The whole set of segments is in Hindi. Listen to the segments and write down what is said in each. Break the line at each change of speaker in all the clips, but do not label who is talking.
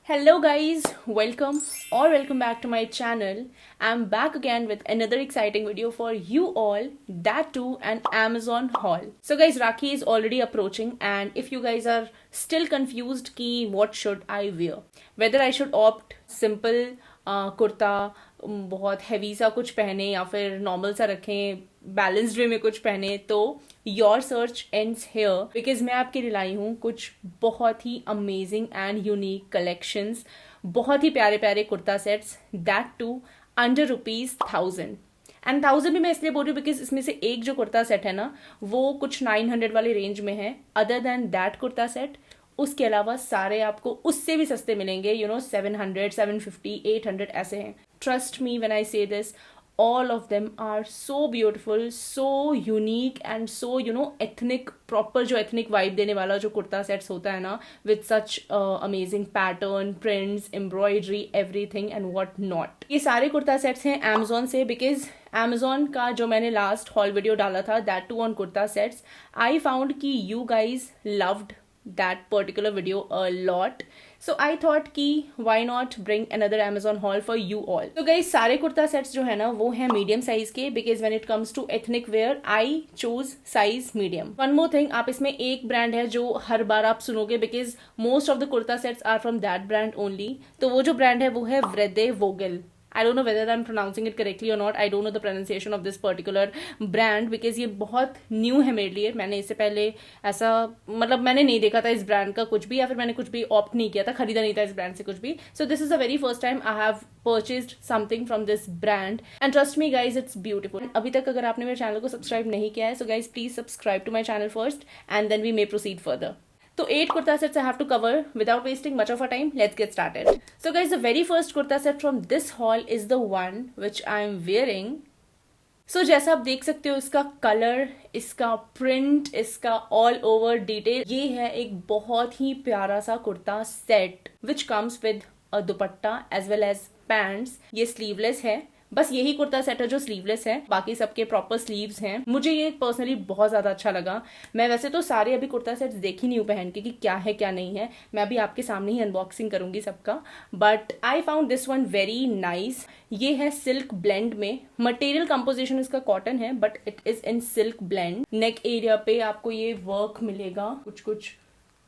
Hello guys, welcome back to my channel. I'm back again with another exciting video for you all, that too an Amazon haul. So guys, Rakhi is already approaching and if you guys are still confused ki what should I wear, whether I should opt simple kurta बहुत हैवी सा कुछ पहने या फिर नॉर्मल सा रखें, बैलेंस्ड वे में कुछ पहने, तो your search ends here because मैं आपके लिए लाई हूँ कुछ बहुत ही अमेजिंग एंड यूनिक कलेक्शंस, बहुत ही प्यारे प्यारे kurta sets, that too under ₹1000। And 1000 भी मैं इसलिए बोल रही हूँ बिकॉज इसमें से एक जो कुर्ता सेट है ना वो कुछ 900 वाली रेंज में है। Other than that kurta set उसके अलावा सारे आपको उससे भी सस्ते मिलेंगे, 700, 750, 800 ऐसे हैं। ट्रस्ट मी व्हेन आई से this, all of them are so beautiful, so unique and so ethnic, proper जो ethnic vibe देने वाला जो कुर्ता सेट्स होता है ना, with such amazing pattern, prints, embroidery, everything and what not। ये सारे कुर्ता सेट्स हैं Amazon से बिकॉज Amazon का जो मैंने लास्ट हॉल वीडियो डाला था that too on kurta sets, I found कि you guys loved that particular video a lot, so I thought कि why not bring another Amazon haul for you all। तो guys सारे कुर्ता सेट्स जो है ना वो है मीडियम साइज के because when it comes to ethnic wear I choose size medium। one more thing, आप इसमें एक ब्रांड है जो हर बार आप सुनोगे because most of the kurta sets are from that brand only, तो वो जो ब्रांड है वो है Vrede Vogel। I don't know whether I'm pronouncing it correctly or not. I don't know the pronunciation of this particular brand because ये बहुत न्यू है मेरे लिए। मैंने इससे पहले ऐसा मतलब मैंने नहीं देखा था इस ब्रांड का कुछ भी, या फिर मैंने कुछ भी ऑप्ट नहीं किया था, खरीदा नहीं था इस ब्रांड से कुछ भी। सो this is the very first time I have purchased something from this brand and trust me guys it's beautiful. अभी तक अगर आपने मेरे चैनल को सब्सक्राइब नहीं किया है so guys please subscribe to my channel first and then we may proceed further. So 8 kurta sets I have to cover without wasting much of our time. Let's get started. So guys, the very first kurta set from this haul is the one which I am wearing. So जैसा आप देख सकते हो इसका कलर, इसका प्रिंट, इसका ऑल ओवर डिटेल, ये है एक बहुत ही प्यारा सा kurta set which comes with a dupatta as well as pants। ये स्लीवलेस है, बस यही कुर्ता सेट है जो स्लीवलेस है, बाकी सबके प्रॉपर स्लीव्स हैं। मुझे ये पर्सनली बहुत ज्यादा अच्छा लगा। मैं वैसे तो सारे अभी कुर्ता सेट्स देख ही नहीं हूँ पहन के कि क्या है क्या नहीं है, मैं अभी आपके सामने ही अनबॉक्सिंग करूंगी सबका, but I found this one very nice. ये है सिल्क ब्लेंड में, मटेरियल कंपोजिशन इसका कॉटन है but it is in silk blend. Neck area पे आपको ये वर्क मिलेगा, कुछ कुछ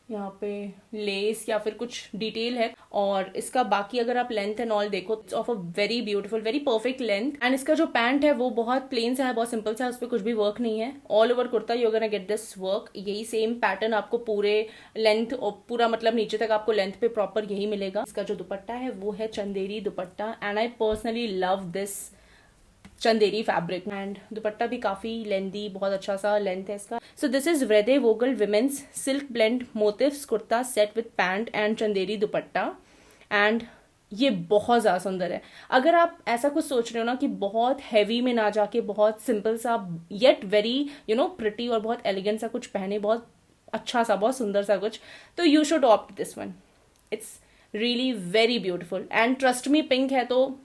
यहाँ पे लेस या फिर कुछ डिटेल है, और इसका बाकी अगर आप लेंथ एंड ऑल देखो it's of a very beautiful very perfect length. And इसका जो पैंट है वो बहुत प्लेन सा है, बहुत सिंपल सा है, उस पर कुछ भी वर्क नहीं है। All over kurta you gonna get this work, यही सेम पैटर्न आपको पूरे लेंथ और पूरा मतलब नीचे तक आपको लेंथ पे प्रॉपर यही मिलेगा। इसका जो दुपट्टा है वो है Chanderi dupatta and I personally love this Chanderi fabric and dupatta भी काफी लेंदी, बहुत अच्छा सा लेंथ है इसका। So this is Vredevogel women's silk blend motifs kurta set with pant and Chanderi dupatta, and ये बहुत ज्यादा सुंदर है। अगर आप ऐसा कुछ सोच रहे हो ना कि बहुत हैवी में ना जाके बहुत सिंपल सा येट वेरी प्रिटी और बहुत एलिगेंट सा कुछ पहने, बहुत अच्छा सा बहुत सुंदर सा कुछ, तो you should opt this one. It's really very beautiful and trust me pink है तो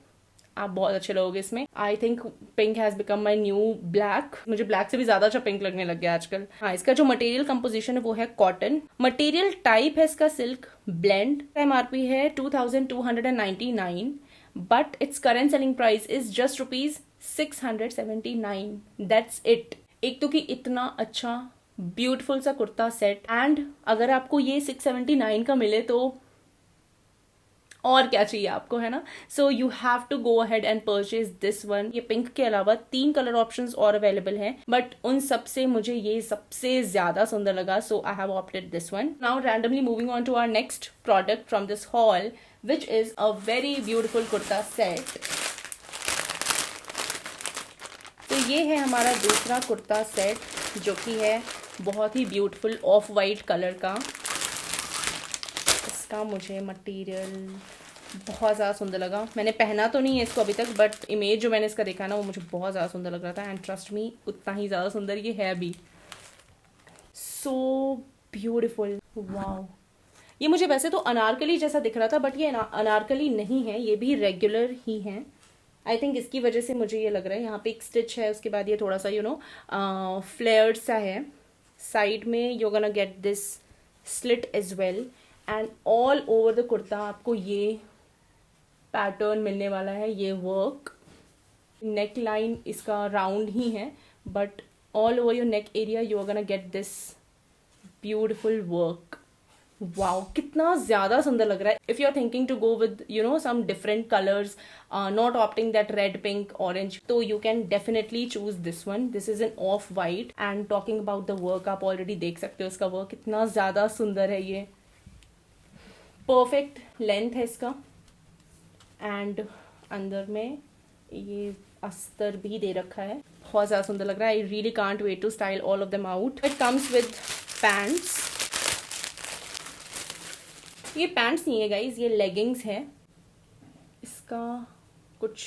आप बहुत अच्छे लोगे इसमें। I think pink has become my new black, मुझे ब्लैक से भी ज्यादा अच्छा पिंक लगने लग गया आजकल। हाँ, इसका जो मटेरियल कंपोजिशन है वो है कॉटन, मटेरियल टाइप है इसका सिल्क ब्लेंड। एमआरपी है 2299 but it's current selling price is just ₹679। That's it. एक तो कि इतना अच्छा ब्यूटिफुल सा कुर्ता सेट, एंड अगर आपको ये 679 का मिले तो और क्या चाहिए आपको, है ना। So you have to go ahead and purchase this one. ये पिंक के अलावा 3 कलर ऑप्शंस और अवेलेबल हैं बट उन सबसे मुझे ये सबसे ज्यादा सुंदर लगा, so I have opted this one. Now randomly moving on to our next product from this haul which is a very beautiful kurta set. तो ये है हमारा दूसरा कुर्ता सेट जो कि है बहुत ही ब्यूटिफुल ऑफ वाइट कलर का। इसका मुझे मटेरियल बहुत ज़्यादा सुंदर लगा। मैंने पहना तो नहीं है इसको अभी तक बट इमेज जो मैंने इसका देखा ना वो मुझे बहुत ज़्यादा सुंदर लग रहा था, एंड ट्रस्ट मी उतना ही ज़्यादा सुंदर ये है भी। So beautiful, wow. ये मुझे वैसे तो अनारकली जैसा दिख रहा था बट ये अनारकली नहीं है, ये भी रेगुलर ही है। आई थिंक इसकी वजह से मुझे ये लग रहा है। यहाँ पे एक स्टिच है, उसके बाद ये थोड़ा सा फ्लेयर्ड सा है। साइड में you gonna get this slit as well and all over the kurta आपको ये पैटर्न मिलने वाला है, ये वर्क। नेक लाइन इसका राउंड ही है, but all over your neck area you are gonna get this beautiful work. Wow, कितना ज्यादा सुंदर लग रहा है। If you are thinking to go with some different colours, not opting that red, pink, orange, तो you can definitely choose this one. This is an of white and talking about the work, आप ऑलरेडी देख सकते हो इसका वर्क कितना ज्यादा सुंदर है। ये परफेक्ट लेंथ है इसका एंड अंदर में ये अस्तर भी दे रखा है, बहुत ज्यादा सुंदर लग रहा है। I really can't wait to style all of them out. It comes with pants. ये पैंट्स नहीं है गाइज, ये लेगिंग्स है। इसका कुछ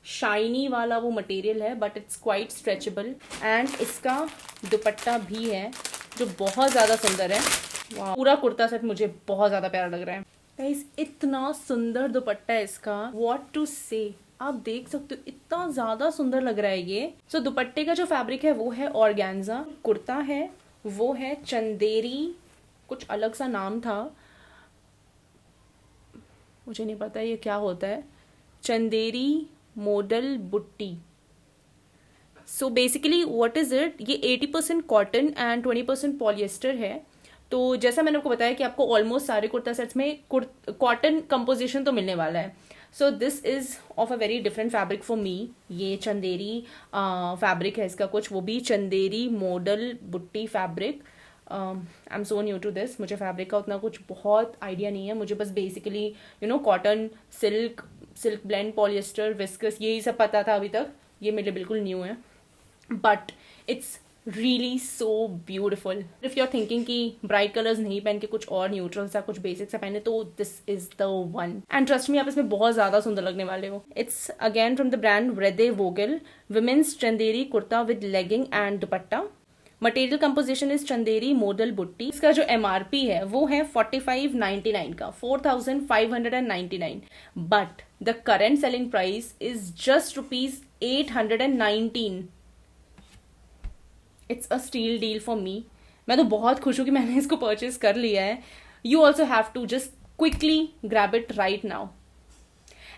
शाइनी वाला वो मटेरियल है, but it's quite stretchable. And इसका दुपट्टा भी है जो बहुत ज़्यादा सुंदर है। वाह, पूरा कुर्ता सेट मुझे बहुत ज़्यादा प्यारा लग रहा है गाइज। इतना सुंदर दुपट्टा है इसका, व्हाट टू से। आप देख सकते हो इतना ज़्यादा सुंदर लग रहा है ये। सो दुपट्टे का जो फैब्रिक है वो है ऑर्गेन्जा। कुर्ता है वो है चंदेरी, कुछ अलग सा नाम था, मुझे नहीं पता ये क्या होता है। चंदेरी मॉडल बुट्टी। So basically what is it, ये 80% कॉटन एंड 20% पॉलिएस्टर है। तो जैसा मैंने आपको बताया कि आपको ऑलमोस्ट सारे कुर्ता सेट्स में कॉटन कंपोजिशन तो मिलने वाला है। So this is of a very different fabric for me. ये चंदेरी फैब्रिक है इसका कुछ, वो भी Chanderi model buti fabric. I am so new to this, मुझे फैब्रिक का उतना कुछ बहुत आइडिया नहीं है। मुझे बस basically cotton, silk, silk blend, polyester, viscose, यही सब पता था अभी तक। ये मेरे बिल्कुल न्यू है, but it's really so beautiful. If you are thinking कि ब्राइट कलर्स नहीं पहन के कुछ और न्यूट्रल सा, कुछ बेसिक सा पहने, तो this is the one. And trust me, आप इसमें बहुत ज्यादा सुंदर लगने वाले हो। It's again from the brand Vredevogel, women's Chanderi kurta with legging and dupatta. Material composition is Chanderi model butti. इसका जो MRP है वो है 4599 का, 4599, but the current selling price is just ₹819। It's a steal deal for me. मैं तो बहुत खुश हूं कि मैंने इसको परचेज कर लिया है। You also have to just quickly grab it right now.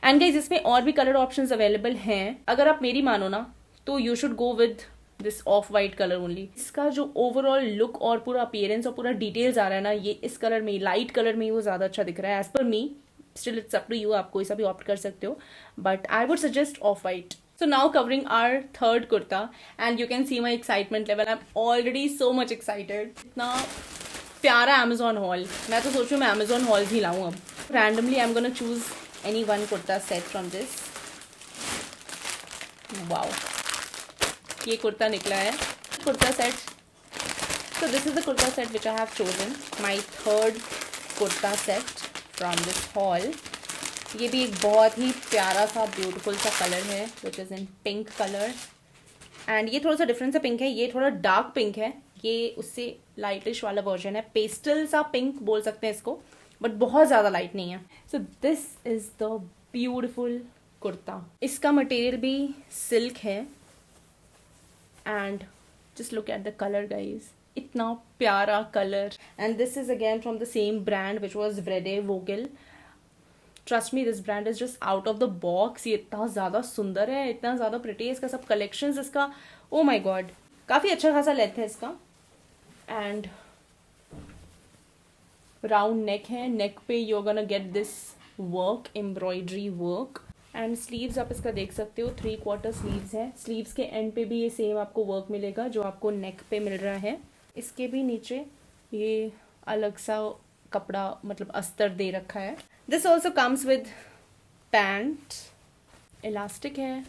And guys, इसमें और भी कलर ऑप्शंस अवेलेबल हैं। अगर आप मेरी मानो ना, तो you should go with this of white colour only. इसका जो ओवरऑल लुक और पूरा अपीयरेंस और पूरा डिटेल्स आ रहा है ना, ये इस कलर में, लाइट कलर में वो ज्यादा अच्छा दिख रहा है as per me. Still it's up to you, आप कोई सा भी ऑप्ट कर सकते हो, but I would suggest off white. So now covering our third kurta, and you can see my excitement level. I'm already so much excited. इतना प्यारा Amazon haul. मैं तो सोचूं मैं Amazon haul ही लाऊं अब। Randomly I'm gonna choose any one kurta set from this. Wow. ये कुर्ता निकला है, kurta set. So this is the kurta set which I have chosen. My third kurta set from this haul. ये भी एक बहुत ही प्यारा सा ब्यूटीफुल सा कलर है, which is in pink colour. And ये थोड़ा सा डिफरेंट सा पिंक है, ये थोड़ा डार्क पिंक है, ये उससे लाइटिश वाला वर्जन है। पेस्टल सा पिंक बोल सकते हैं इसको, बट बहुत ज़्यादा लाइट नहीं है। So this is the beautiful kurta. इसका मटेरियल भी सिल्क है and just look at the colour guys, इतना प्यारा colour. And this is again from the same brand which was Vredevogel. Trust me, this brand is just out of the box. ये इतना ज़्यादा सुंदर है, इतना ज़्यादा प्रिटी है, इसका सब कलेक्शंस, इसका ओ माय गॉड, काफ़ी अच्छा खासा लेंथ है इसका। एंड राउंड नेक है, नेक पे you are gonna get this work, embroidery work. And sleeves आप इसका देख सकते हो, 3/4 स्लीव्स है। स्लीव्स के एंड पे भी ये सेम आपको वर्क मिलेगा जो आपको नेक पे मिल रहा है। इसके भी नीचे ये अलग सा कपड़ा, मतलब अस्तर दे रखा है। This also comes with pant, elastic है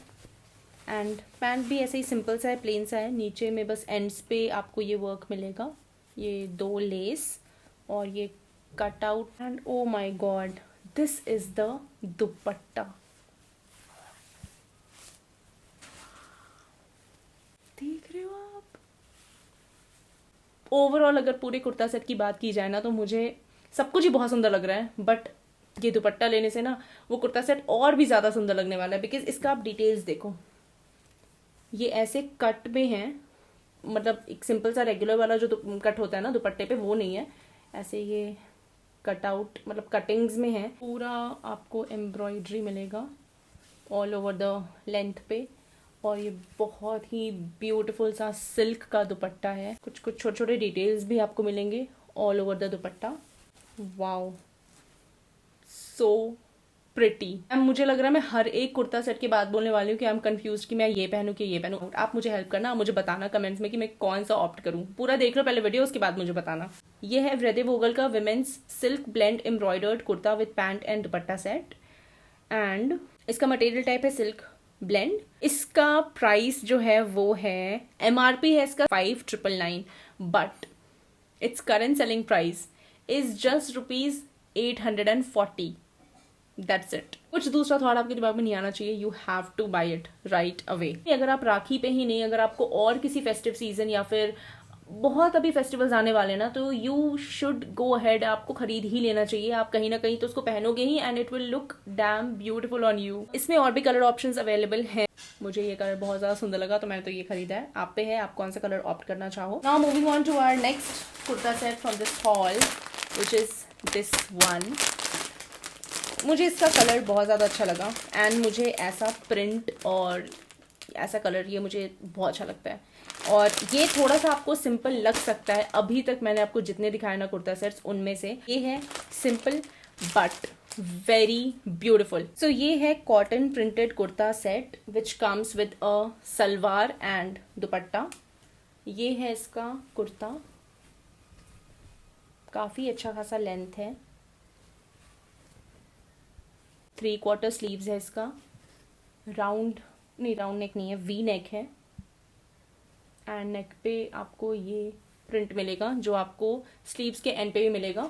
एंड पैंट भी ऐसे ही सिंपल सा है, प्लेन सा है। नीचे में बस एंड्स पे आपको ये वर्क मिलेगा, ये 2 लेस और ये cut out. And oh my God, this is the दुपट्टा। देख रहे हो आप? ओवरऑल अगर पूरे कुर्ता सेट की बात की जाए ना, तो मुझे सब कुछ ही बहुत सुंदर लग रहा है, बट ये दुपट्टा लेने से ना वो कुर्ता सेट और भी ज़्यादा सुंदर लगने वाला है। बिकॉज इसका आप डिटेल्स देखो, ये ऐसे कट में है, मतलब एक सिंपल सा रेगुलर वाला जो कट होता है ना दुपट्टे पे, वो नहीं है। ऐसे ये कटआउट मतलब कटिंग्स में है। पूरा आपको एम्ब्रॉयडरी मिलेगा ऑल ओवर द लेंथ पे, और ये बहुत ही ब्यूटीफुल सा सिल्क का दुपट्टा है। कुछ कुछ छोटे छोटे डिटेल्स भी आपको मिलेंगे all over the dupatta. Wow, so pretty. मुझे लग रहा है मैं हर एक कुर्ता सेट की बात बोलने वाली हूँ कि आई एम कंफ्यूज कि मैं ये पहनूं कि ये पहनूं। आप मुझे हेल्प करना, मुझे बताना कमेंट्स में कि मैं कौन सा ऑप्ट करूँ। पूरा देख लो पहले वीडियो, उसके बाद मुझे बताना। ये है वृद्धि वोगल का women's silk blend embroidered kurta with pant and dupatta set, and इसका मटेरियल टाइप है सिल्क ब्लेंड। इसका प्राइस जो है वो है, MRP है इसका 5999, but its current selling price is just ₹840। That's it. कुछ दूसरा थॉट आपके दिमाग में नहीं आना चाहिए, you have two by it right away. अगर आप राखी पे ही नहीं, अगर आपको और किसी फेस्टिव सीजन या फिर बहुत अभी फेस्टिवल्स आने वाले ना, तो यू शुड गो अहेड, आपको खरीद ही लेना चाहिए। आप कहीं ना कहीं तो उसको पहनोगे ही and it will look damn beautiful on you. इसमें और भी कलर ऑप्शंस अवेलेबल हैं। मुझे ये कलर बहुत ज्यादा सुंदर लगा तो मैंने तो ये खरीदा है। आप पे है, आप कौन सा कलर ऑप्ट करना चाहो। Now moving on to our next kurta set from this haul, which is this one. मुझे इसका कलर बहुत ज़्यादा अच्छा लगा एंड मुझे ऐसा प्रिंट और ऐसा कलर ये मुझे बहुत अच्छा लगता है। और ये थोड़ा सा आपको सिंपल लग सकता है, अभी तक मैंने आपको जितने दिखाए ना कुर्ता सेट्स उनमें से ये है सिंपल बट वेरी ब्यूटिफुल। सो ये है cotton printed kurta set which comes with a salwar and दुपट्टा। ये है इसका कुर्ता, काफ़ी अच्छा खासा लेंथ है, 3/4 स्लीव्स है इसका, राउंड नेक नहीं है, वी नेक है, एंड नेक पे आपको ये प्रिंट मिलेगा जो आपको स्लीव्स के एंड पे भी मिलेगा।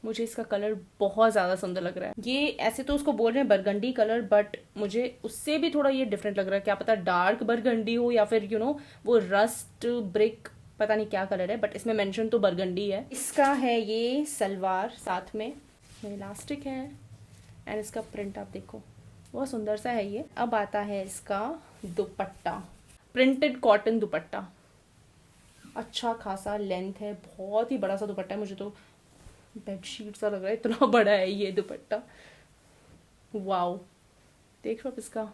मुझे इसका कलर बहुत ज़्यादा सुंदर लग रहा है। ये ऐसे तो उसको बोल रहे हैं बरगंडी कलर, बट मुझे उससे भी थोड़ा ये डिफरेंट लग रहा है। क्या पता डार्क बरगंडी हो या फिर वो रस्ट ब्रिक, पता नहीं क्या कलर है, बट इसमें मेंशन तो बरगंडी है। इसका है ये सलवार, साथ में इलास्टिक है एंड इसका प्रिंट आप देखो बहुत सुंदर सा है ये। अब आता है इसका दुपट्टा, प्रिंटेड कॉटन दुपट्टा, अच्छा खासा लेंथ है, बहुत ही बड़ा सा दुपट्टा है। मुझे तो बेडशीट सा लग रहा है, इतना बड़ा है ये दुपट्टा। वाओ, देख लो आप इसका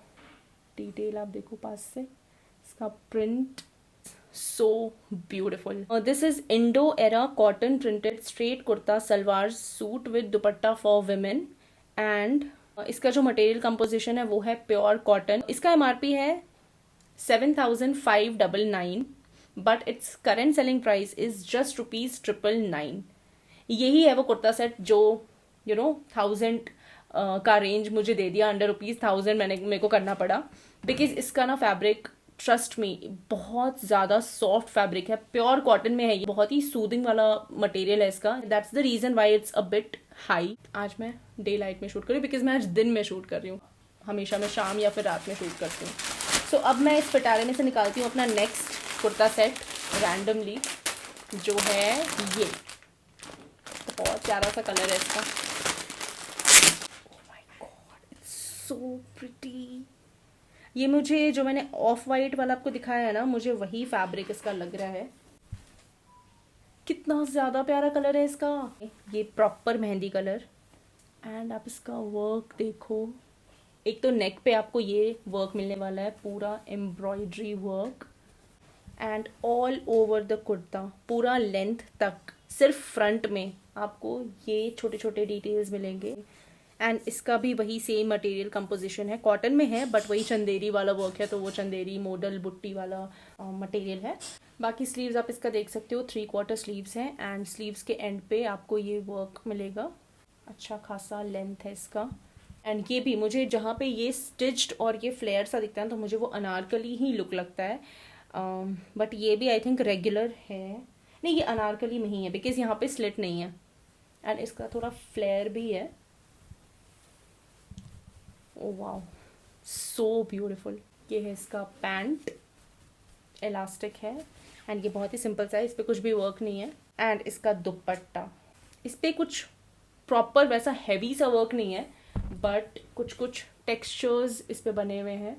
डिटेल, आप देखो पास से इसका print, so beautiful. This is Indo era cotton printed straight kurta salwar suit with dupatta for women, and इसका जो मटेरियल कंपोजिशन है वो है प्योर कॉटन। इसका MRP है 7599, but it's current selling price is just ₹999। यही है वो कुर्ता सेट जो 1000 का रेंज मुझे दे दिया, अंडर ₹1000 मेरे को करना पड़ा, बिकॉज इसका ना फैब्रिक, ट्रस्ट मी, बहुत ज़्यादा सॉफ्ट फैब्रिक है, प्योर कॉटन में है ये, बहुत ही सूदिंग वाला मटेरियल है इसका। That's the reason why it's a bit high. आज मैं डे लाइट में शूट कर रही हूँ बिकॉज मैं आज दिन में शूट कर रही हूँ, हमेशा मैं शाम या फिर रात में शूट करती हूँ। सो अब मैं इस पिटारे में से निकालती हूँ अपना नेक्स्ट कुर्ता सेट रैंडमली, जो है ये। बहुत प्यारा सा कलर है इसका, oh my God, it's so pretty. ये मुझे जो मैंने ऑफ वाइट वाला आपको दिखाया है ना, मुझे वही फैब्रिक इसका लग रहा है। कितना ज़्यादा प्यारा कलर है इसका, ये प्रॉपर मेहंदी कलर, एंड आप इसका वर्क देखो। एक तो नेक पे आपको ये वर्क मिलने वाला है, पूरा embroidery work, and all over the kurta पूरा लेंथ तक, सिर्फ फ्रंट में आपको ये छोटे छोटे डिटेल्स मिलेंगे। एंड इसका भी वही सेम मटेरियल कंपोजिशन है, कॉटन में है बट वही चंदेरी वाला वर्क है, तो वो चंदेरी मॉडल बुट्टी वाला मटेरियल है। बाकी स्लीव्स आप इसका देख सकते हो, 3/4 स्लीव्स हैं, एंड स्लीव्स के एंड पे आपको ये वर्क मिलेगा, अच्छा खासा लेंथ है इसका। एंड ये भी मुझे जहाँ पे ये स्टिच्ड और ये फ्लेयर सा दिखता है तो मुझे वो अनारकली ही लुक लगता है, बट ये भी आई थिंक रेगुलर है, नहीं ये अनारकली में ही है बिकॉज यहाँ पे स्लिट नहीं है, एंड इसका थोड़ा फ्लेयर भी है। Oh wow, so beautiful. ये है इसका पैंट, इलास्टिक है, एंड ये बहुत ही सिंपल सा है, इस पर कुछ भी वर्क नहीं है। एंड इसका दुपट्टा, इस पर कुछ प्रॉपर वैसा हैवी सा वर्क नहीं है, बट कुछ कुछ टेक्सचर्स इस पे बने हुए हैं,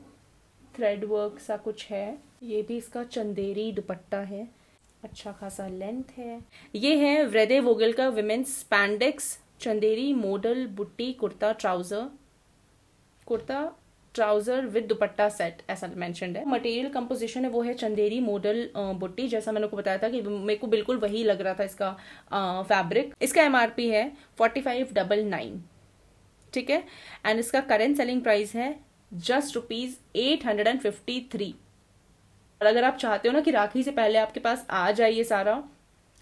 थ्रेड वर्क सा कुछ है। ये भी इसका चंदेरी दुपट्टा है, अच्छा खासा लेंथ है। ये है व्रेदे वोगल का विमेन्स स्पैंडेक्स चंदेरी मॉडल बुट्टी kurta trouser with dupatta set, ऐसा मेंशन्ड है। मटेरियल कंपोजिशन है वो है चंदेरी मॉडल बुट्टी, जैसा मैंने को बताया था कि मेरे को बिल्कुल वही लग रहा था इसका फैब्रिक। इसका एमआरपी है 4599, ठीक है। एंड इसका करेंट सेलिंग प्राइस है जस्ट ₹853। और अगर आप चाहते हो ना कि राखी से पहले आपके पास आ जाए ये सारा,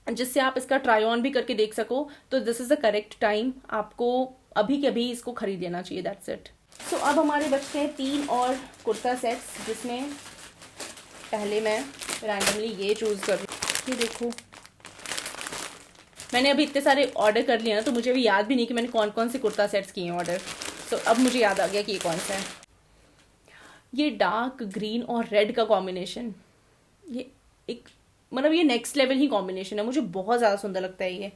जिससे आप इसका ट्राई ऑन भी करके देख सको, तो this is the correct time, आपको अभी के अभी इसको खरीद लेना चाहिए। That's it. सो अब हमारे बचते हैं 3 और कुर्ता सेट्स, जिसमें पहले मैं रैंडमली ये चूज कर रही हूँ। ये देखो, मैंने अभी इतने सारे ऑर्डर कर लिए ना, तो मुझे अभी याद भी नहीं कि मैंने कौन कौन से कुर्ता सेट्स किए हैं ऑर्डर। सो अब मुझे याद आ गया कि ये कौन सा है। ये डार्क ग्रीन और रेड का कॉम्बिनेशन, ये एक मतलब ये नेक्स्ट लेवल ही कॉम्बिनेशन है, मुझे बहुत ज़्यादा सुंदर लगता है ये।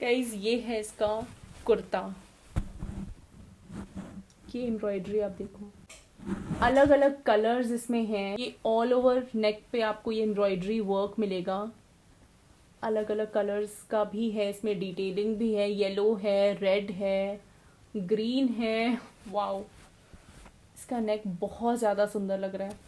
गाइस ये है इसका कुर्ता, ये एम्ब्रॉयडरी आप देखो, अलग अलग कलर्स इसमें हैं। ये ऑल ओवर नेक पे आपको ये एम्ब्रॉयडरी वर्क मिलेगा, अलग अलग कलर्स का भी है इसमें, डिटेलिंग भी है, येलो है, रेड है, ग्रीन है। वाओ, इसका नेक बहुत ज़्यादा सुंदर लग रहा है।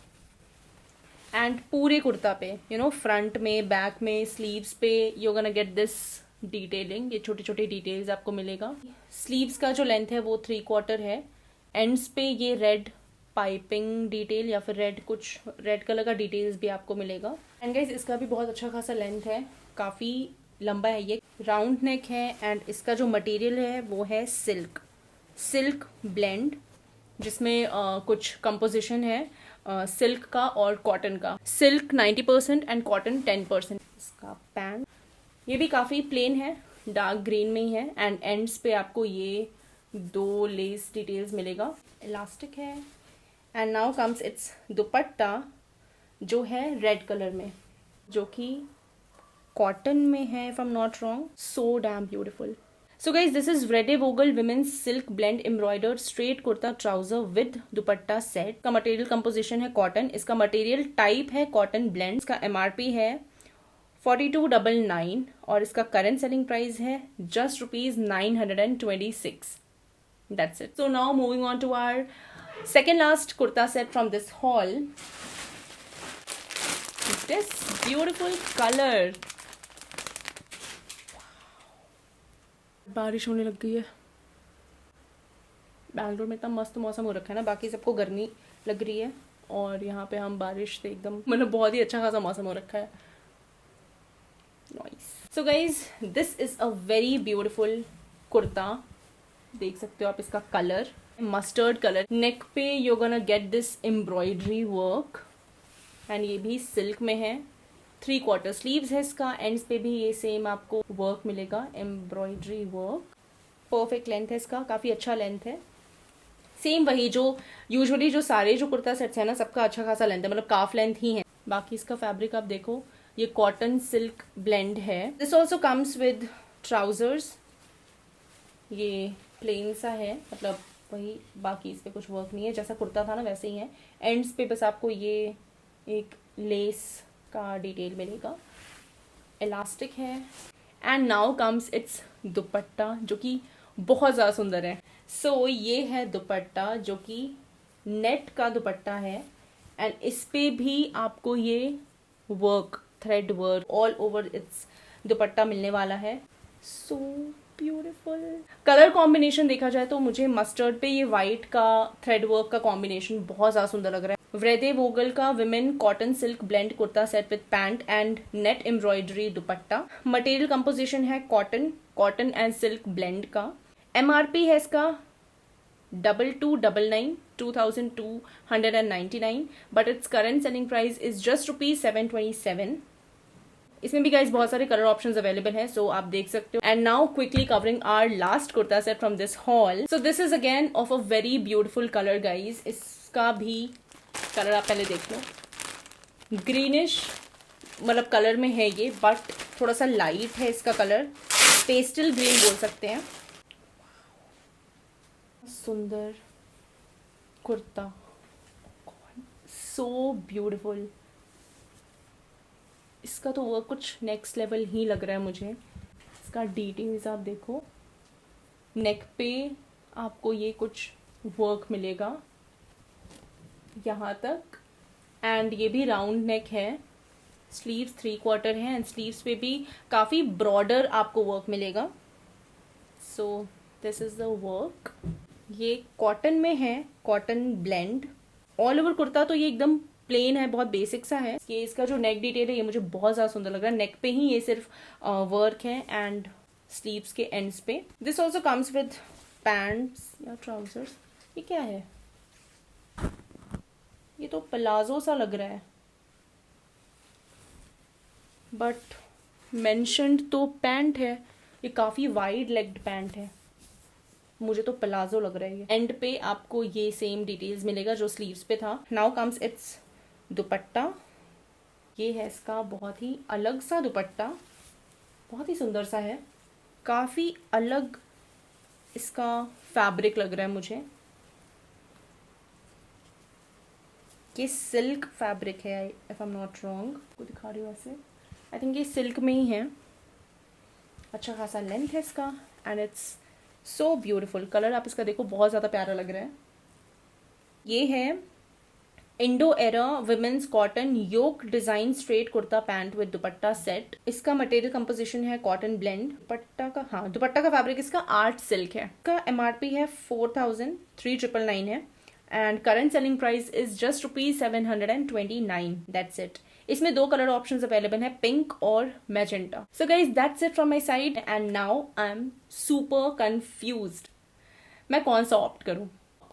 एंड पूरे कुर्ता पे फ्रंट में, बैक में, स्लीव्स पे you gonna get this detailing, ये छोटे छोटे डिटेल्स आपको मिलेगा। स्लीव्स का जो लेंथ है वो 3/4 है। एंड्स पे ये रेड पाइपिंग डिटेल या फिर रेड कलर का डिटेल्स भी आपको मिलेगा। एंड गाइस इसका भी बहुत अच्छा खासा लेंथ है, काफ़ी लंबा है, ये राउंड नेक है। एंड इसका जो मटेरियल है वो है सिल्क ब्लेंड, जिसमें कुछ कंपोजिशन है सिल्क का और कॉटन का। Silk 90% and cotton 10%। इसका पैंट ये भी काफ़ी प्लेन है, डार्क ग्रीन में ही है। एंड एंड्स पे आपको ये 2 लेस डिटेल्स मिलेगा, इलास्टिक है। एंड नाउ कम्स इट्स दुपट्टा, जो है रेड कलर में, जो कि कॉटन में है if I am not wrong. So damn beautiful. So guys this is Vredevogel women's silk blend embroidered straight kurta trouser with dupatta set. का मटेरियल कंपोजिशन है कॉटन, इसका मटेरियल टाइप है कॉटन ब्लेंड। इसका एमआरपी है 4299 और इसका करंट सेलिंग प्राइस है just ₹926। That's it. So now moving on to our second last kurta set from this haul. This beautiful color. बारिश होने लग गई है। बैंगलोर में इतना मस्त मौसम हो रखा है ना, बाकी सबको गर्मी लग रही है और यहाँ पे हम बारिश से एकदम मतलब बहुत ही अच्छा खासा मौसम हो रखा है। Nice. So guys, this is a very beautiful kurta, देख सकते हो आप इसका कलर, मस्टर्ड कलर। नेक पे you gonna get this embroidery work and ये भी सिल्क में है। 3/4 स्लीव्स है इसका, एंड्स पे भी ये सेम आपको वर्क मिलेगा, एम्ब्रॉयडरी वर्क। परफेक्ट लेंथ है इसका, काफ़ी अच्छा लेंथ है। सेम वही जो यूजुअली जो सारे जो कुर्ता सेट्स है ना, सबका अच्छा खासा लेंथ है, मतलब काफ लेंथ ही है। बाकी इसका फैब्रिक आप देखो, ये कॉटन सिल्क ब्लेंड है। This also comes with trousers, ये प्लेन सा है, मतलब वही, बाकी इस पे कुछ वर्क नहीं है, जैसा कुर्ता था ना वैसे ही है। एंड्स पे बस आपको ये एक लेस का डिटेल मिलेगा, इलास्टिक है। एंड नाउ कम्स इट्स दुपट्टा, जो कि बहुत ज़्यादा सुंदर है। सो ये है दुपट्टा, जो कि नेट का दुपट्टा है। एंड इस पे भी आपको ये work, thread work all over it's दुपट्टा मिलने वाला है। So beautiful. कलर कॉम्बिनेशन देखा जाए तो मुझे मस्टर्ड पे ये व्हाइट का थ्रेड वर्क का कॉम्बिनेशन बहुत ज्यादा सुंदर लग रहा है। व्रेदे वोगल का women cotton silk blend kurta set with pant and net embroidery dupatta. Material composition है कॉटन एंड सिल्क ब्लेंड का। एमआरपी है इसका 2299 but its current selling price is just ₹727। इसमें भी गाइज बहुत सारे कलर ऑप्शंस अवेलेबल हैं, सो आप देख सकते हो। And now quickly covering our last kurta set from this haul. So this is again of a very beautiful colour guys. इसका भी कलर आप पहले देख लो, ग्रीनिश मतलब कलर में है ये, बट थोड़ा सा लाइट है इसका कलर, पेस्टल ग्रीन बोल सकते हैं। सुंदर कुर्ता, सो ब्यूटीफुल। इसका तो वर्क कुछ नेक्स्ट लेवल ही लग रहा है मुझे। इसका डिटेल्स आप देखो, नेक पे आपको ये कुछ वर्क मिलेगा यहाँ तक, एंड ये भी राउंड नेक है। स्लीव्स 3/4 है एंड स्लीव्स पे भी काफ़ी ब्रॉडर आपको वर्क मिलेगा। सो दिस इज़ द वर्क। ये कॉटन में है, cotton blend. All over kurta तो ये एकदम प्लेन है, बहुत बेसिक सा है। ये इसका जो नेक डिटेल है ये मुझे बहुत ज़्यादा सुंदर लग रहा है। नेक पे ही ये सिर्फ वर्क है एंड स्लीव्स के एंड्स पे। This also comes with pants या ट्राउजर्स। ये क्या है? ये तो प्लाजो सा लग रहा है, बट मेंशन्ड तो पैंट है। ये काफ़ी वाइड लेग्ड पैंट है, मुझे तो प्लाजो लग रहा है। एंड पे आपको ये सेम डिटेल्स मिलेगा जो स्लीव्स पे था। नाउ कम्स इट्स दुपट्टा। ये है इसका बहुत ही अलग सा दुपट्टा, बहुत ही सुंदर सा है। काफ़ी अलग इसका फैब्रिक लग रहा है मुझे। ये सिल्क फैब्रिक है, if I am not wrong. को दिखा रही हूँ ऐसे, आई थिंक ये सिल्क में ही है। अच्छा खासा लेंथ है इसका and it's so beautiful. Colour आप इसका देखो, बहुत ज़्यादा प्यारा लग रहा है। ये है Indo Era women's cotton yoke design straight kurta pant with dupatta set. इसका मटेरियल कंपोजिशन है कॉटन ब्लेंड। दुपट्टा का फैब्रिक इसका आर्ट सिल्क है। इसका MRP है 4,3999 है and current selling price is just ₹729। That's it. इसमें 2 कलर ऑप्शंस अवेलेबल है, पिंक और magenta. So guys that's it from my side and now I am super confused. मैं कौन सा ऑप्ट करूं?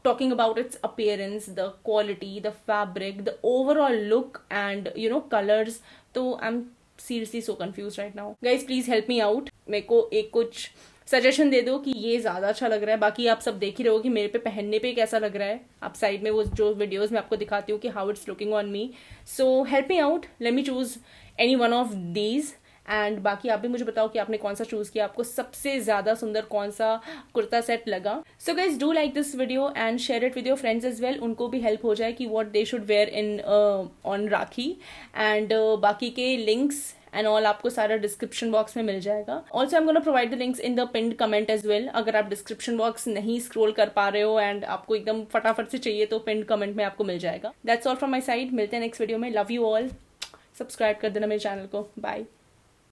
Talking about its appearance, the quality, the fabric, the overall look and colors. तो I'm seriously so confused right now. Guys please help me out. मेरे को एक कुछ सजेशन दे दो कि ये ज़्यादा अच्छा लग रहा है। बाकी आप सब देख ही रहे हो कि मेरे पे पहनने पे कैसा लग रहा है। आप साइड में वो जो वीडियोस में आपको दिखाती हूँ कि how it's looking on me. So help me out, let me choose any one of these and बाकी आप भी मुझे बताओ कि आपने कौन सा चूज किया, आपको सबसे ज्यादा सुंदर कौन सा कुर्ता सेट लगा। So guys do like this video and share it with your friends as well. उनको भी हेल्प हो जाए कि what they should wear in on Rakhi. And बाकी के लिंक्स एंड ऑल आपको सारा डिस्क्रिप्शन बॉक्स में मिल जाएगा। Also I am gonna provide the links in the pinned comment as well. अगर आप डिस्क्रिप्शन बॉक्स नहीं स्क्रॉल कर पा रहे हो एंड आपको एकदम फटाफट से चाहिए तो पिन्ड कमेंट में आपको मिल जाएगा। That's all from my side. मिलते हैं नेक्स्ट वीडियो में। Love you all. सब्सक्राइब कर देना मेरे चैनल को। बाय।